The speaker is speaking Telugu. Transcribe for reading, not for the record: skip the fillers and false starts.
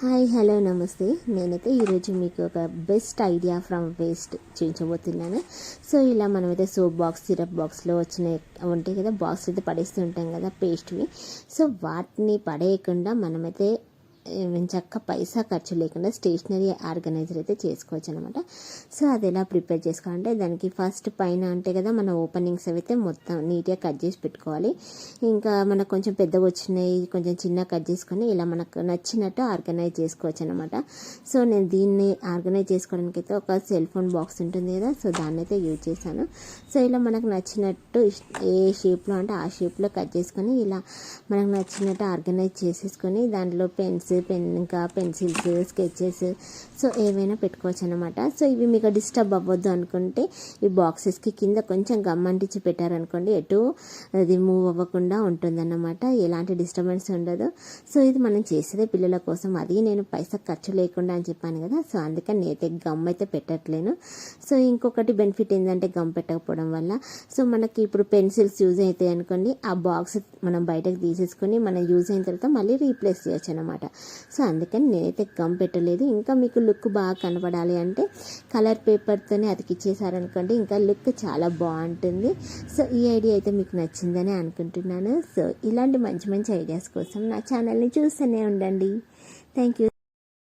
హాయ్ హలో నమస్తే. నేనైతే ఈరోజు మీకు ఒక బెస్ట్ ఐడియా ఫ్రమ్ వేస్ట్ చూపించబోతున్నాను. సో ఇలా మనమైతే సోప్ బాక్స్, సిరప్ బాక్స్లో వచ్చిన ఉంటాయి కదా, బాక్స్ అయితే పడేస్తూ ఉంటాం కదా పేస్ట్వి. సో వాటిని పడేయకుండా మనమైతే చక్క పైసా ఖర్చు లేకుండా స్టేషనరీ ఆర్గనైజర్ అయితే చేసుకోవచ్చు అనమాట. సో అది ఎలా ప్రిపేర్ చేసుకోవాలంటే, దానికి ఫస్ట్ పైన అంటే కదా మన ఓపెనింగ్స్ అయితే మొత్తం నీట్గా కట్ చేసి పెట్టుకోవాలి. ఇంకా మనకు కొంచెం పెద్దగా వచ్చినాయి కొంచెం చిన్న కట్ చేసుకొని ఇలా మనకు నచ్చినట్టు ఆర్గనైజ్ చేసుకోవచ్చు అనమాట. సో నేను దీన్ని ఆర్గనైజ్ చేసుకోవడానికి అయితే ఒక సెల్ ఫోన్ బాక్స్ ఉంటుంది కదా, సో దాన్ని అయితే యూజ్ చేశాను. సో ఇలా మనకు నచ్చినట్టు ఏ షేప్లో అంటే ఆ షేప్లో కట్ చేసుకొని ఇలా మనకు నచ్చినట్టు ఆర్గనైజ్ చేసేసుకొని దాంట్లో ఇంకా పెన్సిల్స్, స్కెచెస్ సో ఏవైనా పెట్టుకోవచ్చు అనమాట. సో ఇవి మీకు డిస్టర్బ్ అవ్వద్దు అనుకుంటే ఈ బాక్సెస్కి కింద కొంచెం గమ్ అంటించి పెట్టారనుకోండి, ఎటు అది మూవ్ అవ్వకుండా ఉంటుందన్నమాట, ఎలాంటి డిస్టర్బెన్స్ ఉండదు. సో ఇది మనం చేసేదే పిల్లల కోసం, అది నేను పైసా ఖర్చు లేకుండా అని చెప్పాను కదా, సో అందుకని నేనైతే గమ్ అయితే పెట్టట్లేను. సో ఇంకొకటి బెనిఫిట్ ఏంటంటే గమ్ పెట్టకపోవడం వల్ల సో మనకి ఇప్పుడు పెన్సిల్స్ యూజ్ అవుతాయి అనుకోండి, ఆ బాక్స్ మనం బయటకు తీసేసుకొని మనం యూజ్ అయిన తర్వాత మళ్ళీ రీప్లేస్ చేయొచ్చు అనమాట. సో అందుకని నేనైతే గమ్ పెట్టలేదు. ఇంకా మీకు లుక్ బాగా కనపడాలి అంటే కలర్ పేపర్తోనే అతికిచ్చేసారనుకోండి, ఇంకా లుక్ చాలా బాగుంటుంది. సో ఈ ఐడియా అయితే మీకు నచ్చిందని అనుకుంటున్నాను. సో ఇలాంటి మంచి మంచి ఐడియాస్ కోసం నా ఛానల్ని చూస్తూనే ఉండండి. Thank you.